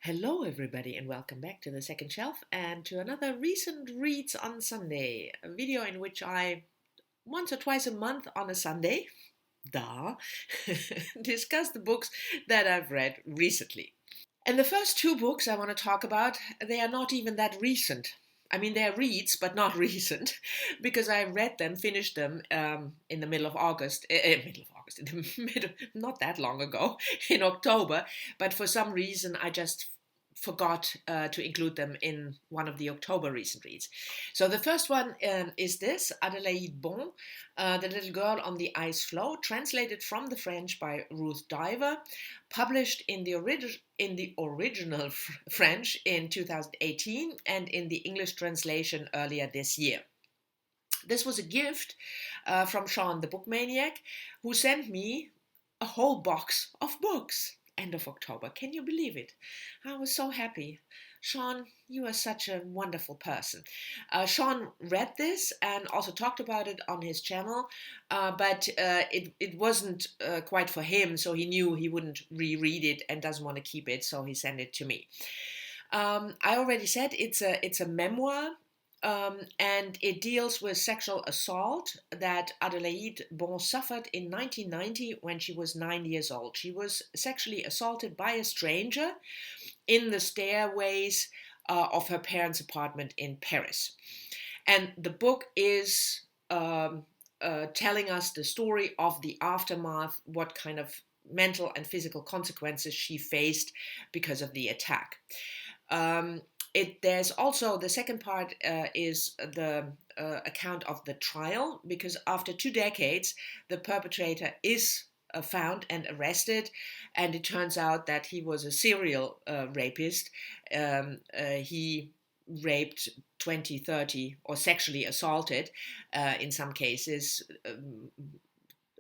Hello, everybody, and welcome back to the second shelf and to another recent reads on Sunday, a video in which I once or twice a month on a Sunday, discuss the books that I've read recently. And the first two books I want to talk about, they are not even that recent. I mean, they're reads, but not recent, because I read them, finished them in the middle of August, in the middle, not that long ago, in October. But for some reason, I just forgot to include them in one of the October recent reads. So the first one is this, Adelaide Bon, The Little Girl on the Ice Floe, translated from the French by Ruth Diver, published in the original French in 2018 and in the English translation earlier this year. This was a gift from Sean the Bookmaniac, who sent me a whole box of books. End of October. Can you believe it? I was so happy. Sean, you are such a wonderful person. Sean read this and also talked about it on his channel, but it wasn't quite for him, so he knew he wouldn't reread it and doesn't want to keep it, so he sent it to me. I already said it's a memoir. And it deals with sexual assault that Adelaide Bon suffered in 1990 when she was 9 years old. She was sexually assaulted by a stranger in the stairways of her parents' apartment in Paris. And the book is telling us the story of the aftermath, what kind of mental and physical consequences she faced because of the attack. There's also the second part is the account of the trial, because after 2 decades, the perpetrator is found and arrested, and it turns out that he was a serial rapist. He raped 20, 30, or sexually assaulted, in some cases,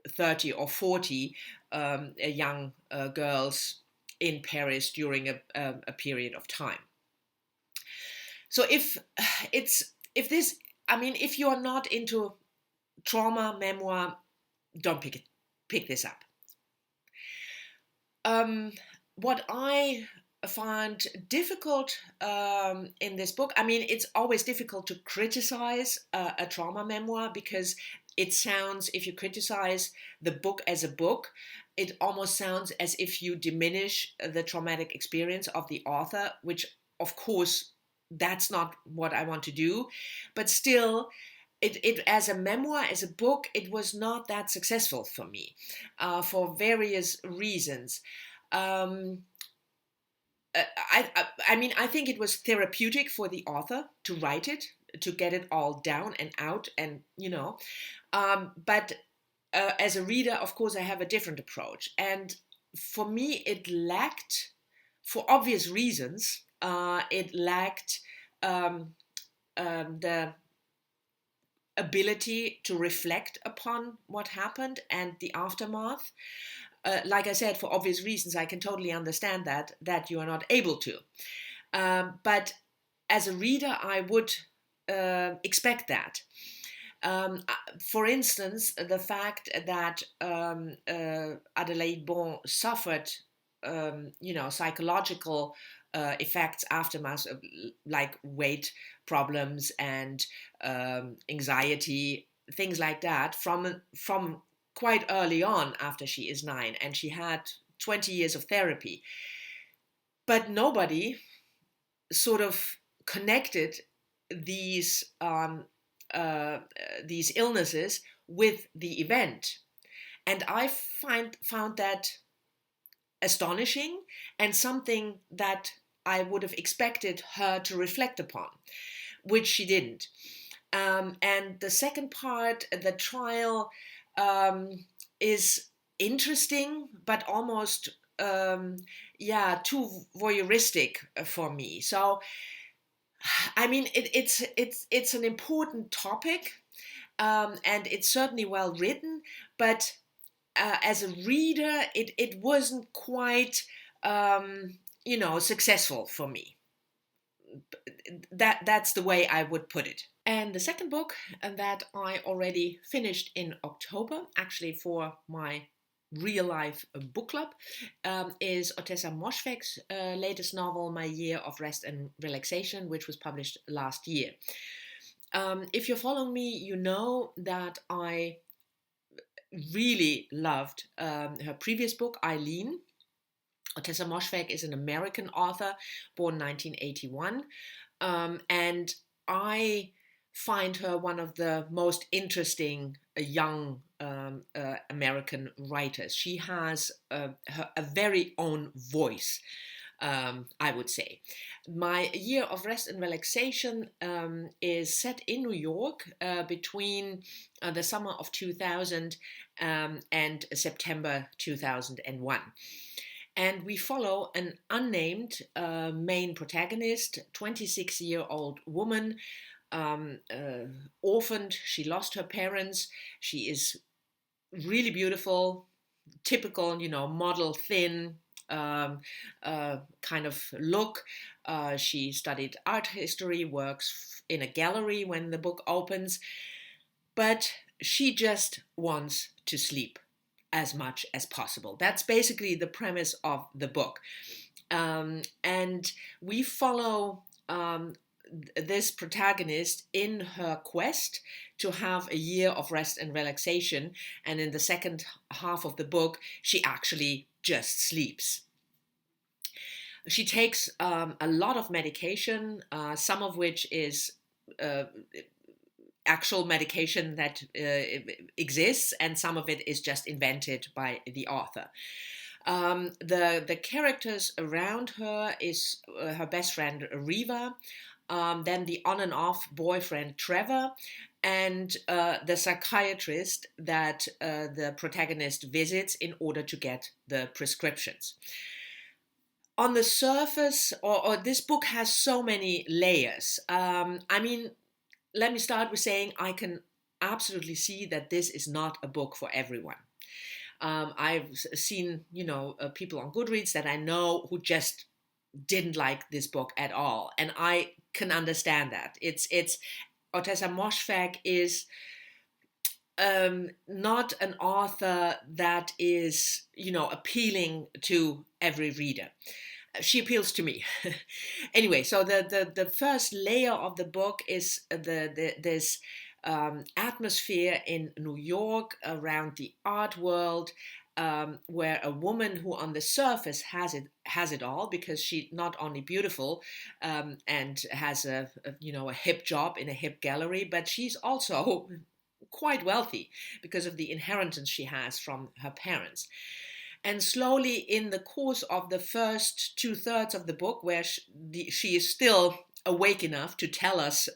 30 or 40 young girls in Paris during a period of time. So if you're not into trauma memoir, don't pick this up. What I find difficult in this book, it's always difficult to criticize a trauma memoir, because it sounds, if you criticize the book as a book, it almost sounds as if you diminish the traumatic experience of the author, which of course that's not what I want to do. But still, it as a memoir, as a book, it was not that successful for me for various reasons. I think it was therapeutic for the author to write it, to get it all down and out, and but as a reader, of course, I have a different approach, and for me, it lacked, for obvious reasons, it lacked the ability to reflect upon what happened and the aftermath. Like I said, for obvious reasons, I can totally understand that you are not able to. But as a reader, I would expect that. For instance, the fact that Adelaide Bon suffered, psychological effects, aftermath of like weight problems and anxiety, things like that, from quite early on after she is 9, and she had 20 years of therapy. But nobody sort of connected these illnesses with the event. And I found that astonishing, and something that I would have expected her to reflect upon, which she didn't. And the second part, the trial, is interesting, but almost too voyeuristic for me. So it's an important topic, and it's certainly well written, but as a reader, it wasn't quite successful for me. That's the way I would put it. And the second book that I already finished in October, actually for my real life book club is Otessa Moshfegh's latest novel, My Year of Rest and Relaxation, which was published last year. If you're following me, you know that I really loved her previous book, Eileen. Otessa Moshfegh is an American author, born 1981, and I find her one of the most interesting young American writers. She has a very own voice, I would say. My Year of Rest and Relaxation is set in New York between the summer of 2000 and September 2001. And we follow an unnamed main protagonist, 26-year-old woman, orphaned. She lost her parents. She is really beautiful, typical, model, thin kind of look. She studied art history, works in a gallery when the book opens, but she just wants to sleep as much as possible. That's basically the premise of the book. And we follow this protagonist in her quest to have a year of rest and relaxation. And in the second half of the book, she actually just sleeps. She takes a lot of medication, some of which is actual medication that exists, and some of it is just invented by the author. The characters around her is her best friend Riva, then the on and off boyfriend Trevor, and the psychiatrist that the protagonist visits in order to get the prescriptions. On the surface, or this book has so many layers. Let me start with saying I can absolutely see that this is not a book for everyone. I've seen, people on Goodreads that I know who just didn't like this book at all, and I can understand that. It's Otessa Moshfegh is not an author that is, appealing to every reader. She appeals to me. Anyway, so the first layer of the book is this atmosphere in New York around the art world, where a woman who on the surface has it all, because she's not only beautiful and has a hip job in a hip gallery, but she's also quite wealthy because of the inheritance she has from her parents. And slowly, in the course of the first 2/3 of the book, where she is still awake enough to tell us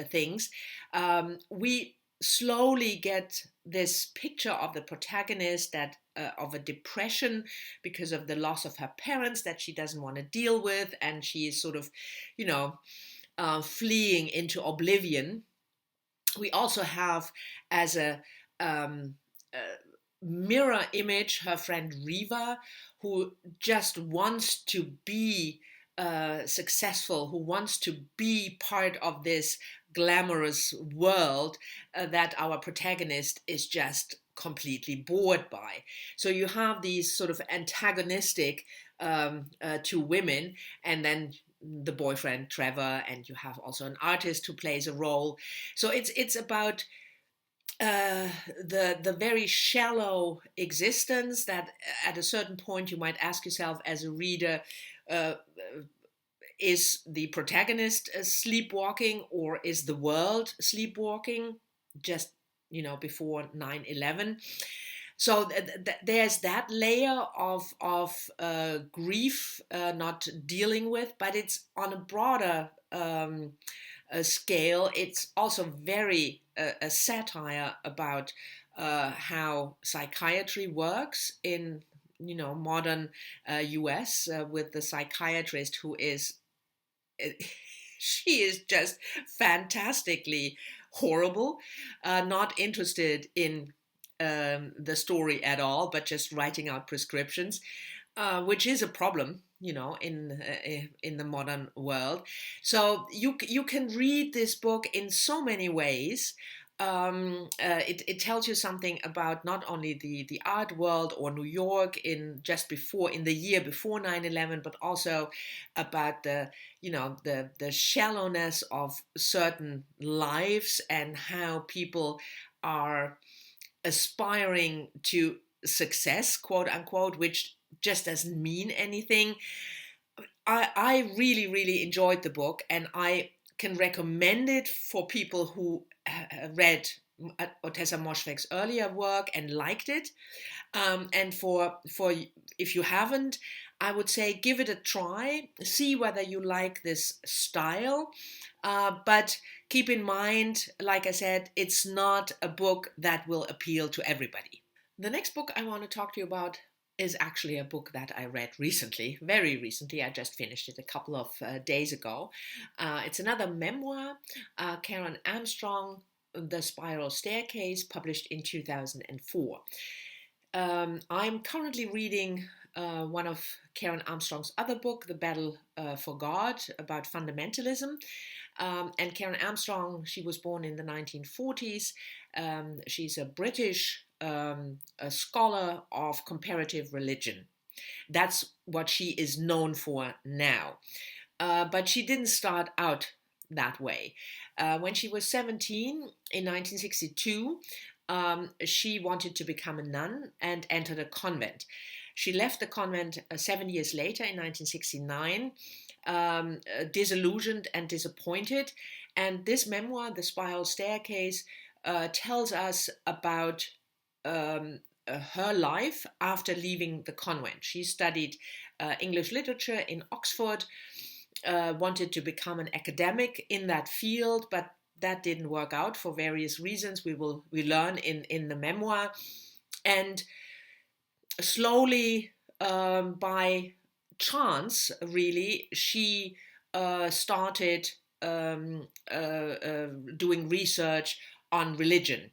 things, we slowly get this picture of the protagonist that of a depression because of the loss of her parents that she doesn't want to deal with, and she is sort of, fleeing into oblivion. We also have as a mirror image her friend Riva, who just wants to be successful, who wants to be part of this glamorous world that our protagonist is just completely bored by. So you have these sort of antagonistic two women, and then the boyfriend Trevor, and you have also an artist who plays a role. So it's about the very shallow existence that at a certain point you might ask yourself as a reader, is the protagonist sleepwalking, or is the world sleepwalking just before 9/11? So there's that layer of grief not dealing with, but it's on a broader scale. It's also very a satire about how psychiatry works in modern US, with the psychiatrist who is she is just fantastically horrible, not interested in the story at all, but just writing out prescriptions, which is a problem, in the modern world. So you can read this book in so many ways. it tells you something about not only the art world or New York in the year before 9/11, but also about the shallowness of certain lives and how people are aspiring to success, quote unquote, which just doesn't mean anything. I really, really enjoyed the book, and I can recommend it for people who read Ottessa Moschweg's earlier work and liked it. And for if you haven't, I would say give it a try, see whether you like this style. But keep in mind, like I said, it's not a book that will appeal to everybody. The next book I want to talk to you about is actually a book that I read recently, very recently. I just finished it a couple of days ago. It's another memoir, Karen Armstrong, The Spiral Staircase, published in 2004. I'm currently reading one of Karen Armstrong's other book, The Battle for God, about fundamentalism. And Karen Armstrong, she was born in the 1940s. She's a British a scholar of comparative religion. That's what she is known for now. But she didn't start out that way. When she was 17 in 1962, she wanted to become a nun and entered a convent. She left the convent 7 years later in 1969, disillusioned and disappointed. And this memoir, The Spiral Staircase, tells us about her life after leaving the convent. She studied English literature in Oxford, wanted to become an academic in that field, but that didn't work out for various reasons we learn in the memoir. And slowly, by chance, really, she started doing research on religion.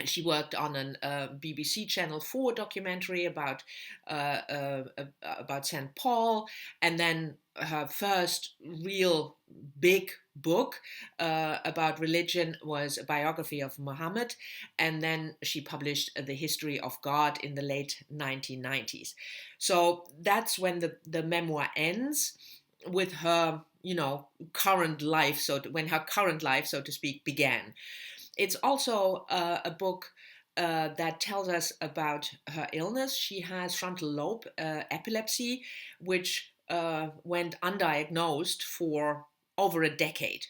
She worked on a BBC Channel 4 documentary about St. Paul, and then her first real big book about religion was a biography of Muhammad, and then she published The History of God in the late 1990s. So that's when the memoir ends, with her current life, when her current life, so to speak, began. It's also a book that tells us about her illness. She has frontal lobe epilepsy, which went undiagnosed for over a decade.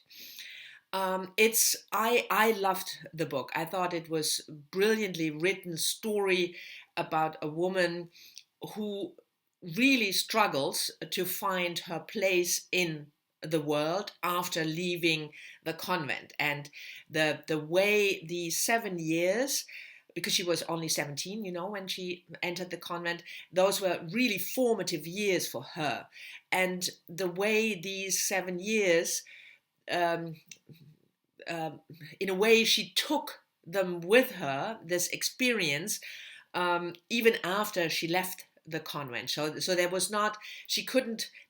I loved the book. I thought it was brilliantly written story about a woman who really struggles to find her place in the world after leaving the convent, and the way these 7 years, because she was only 17 when she entered the convent, those were really formative years for her, and the way these 7 years, in a way, she took them with her, this experience, even after she left the convent. So there was not,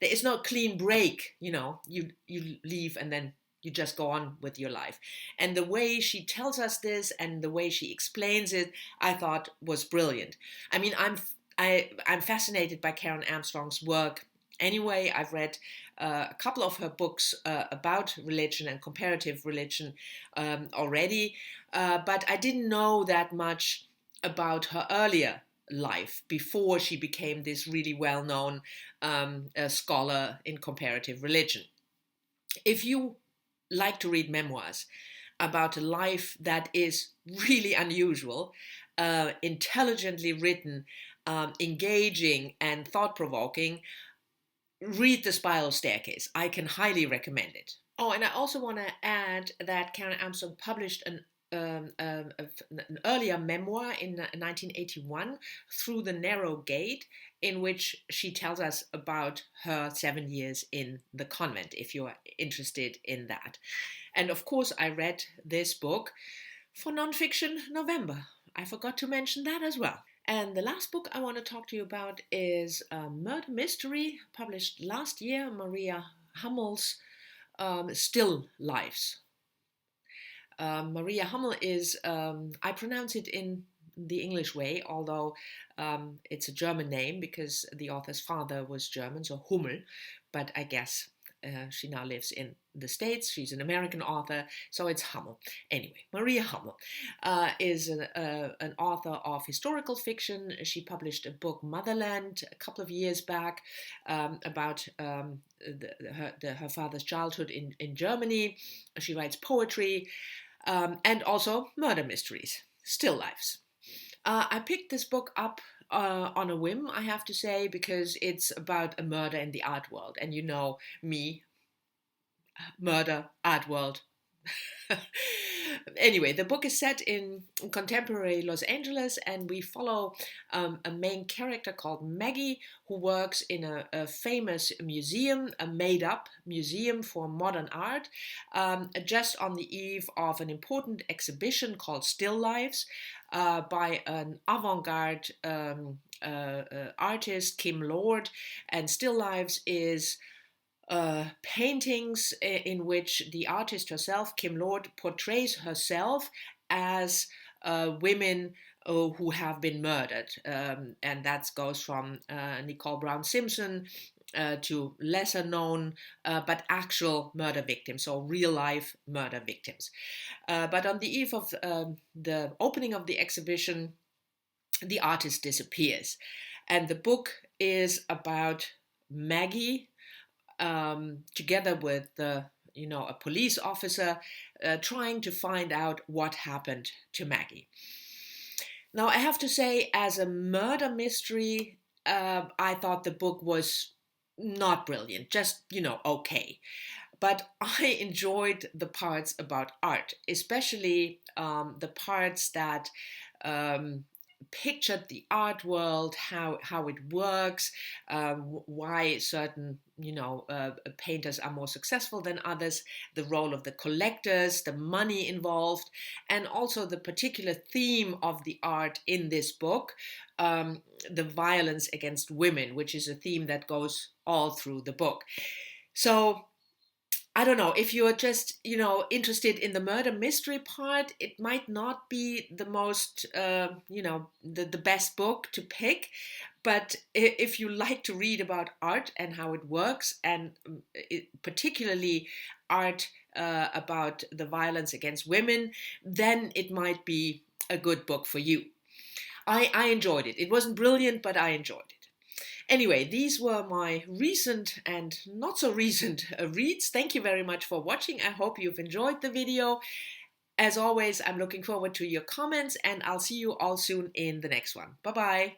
there is no clean break, you leave and then you just go on with your life. And the way she tells us this and the way she explains it, I thought was brilliant. I mean, I'm fascinated by Karen Armstrong's work. Anyway, I've read a couple of her books about religion and comparative religion already, but I didn't know that much about her earlier life before she became this really well-known scholar in comparative religion. If you like to read memoirs about a life that is really unusual, intelligently written, engaging, and thought-provoking, read The Spiral Staircase. I can highly recommend it. Oh, and I also want to add that Karen Armstrong published an earlier memoir in 1981, Through the Narrow Gate, in which she tells us about her 7 years in the convent, if you're interested in that. And of course, I read this book for Nonfiction November. I forgot to mention that as well. And the last book I want to talk to you about is a murder mystery published last year, Maria Hummel's Still Lives. Maria Hummel is, I pronounce it in the English way, although it's a German name because the author's father was German, so Hummel, but I guess she now lives in the States. She's an American author, so it's Hummel. Anyway, Maria Hummel is an author of historical fiction. She published a book, Motherland, a couple of years back about her father's childhood in Germany. She writes poetry and also murder mysteries, still lives. I picked this book up on a whim, I have to say, because it's about a murder in the art world. And you know me, murder, art world. Anyway, the book is set in contemporary Los Angeles, and we follow a main character called Maggie, who works in a famous museum, a made-up museum for modern art, just on the eve of an important exhibition called Still Lives by an avant-garde artist, Kim Lord. And Still Lives is paintings in which the artist herself, Kim Lord, portrays herself as women who have been murdered. And that goes from Nicole Brown Simpson to lesser known but actual murder victims, or real life murder victims. But on the eve of the opening of the exhibition, the artist disappears. And the book is about Maggie, together with a police officer, trying to find out what happened to Maggie. Now, I have to say, as a murder mystery, I thought the book was not brilliant, just, okay. But I enjoyed the parts about art, especially the parts that pictured the art world, how it works, why certain painters are more successful than others, the role of the collectors, the money involved, and also the particular theme of the art in this book, the violence against women, which is a theme that goes all through the book. So I don't know, if you're just, interested in the murder mystery part, it might not be the most, the best book to pick. But if you like to read about art and how it works, and particularly art about the violence against women, then it might be a good book for you. I enjoyed it. It wasn't brilliant, but I enjoyed it. Anyway, these were my recent and not so recent reads. Thank you very much for watching. I hope you've enjoyed the video. As always, I'm looking forward to your comments, and I'll see you all soon in the next one. Bye-bye.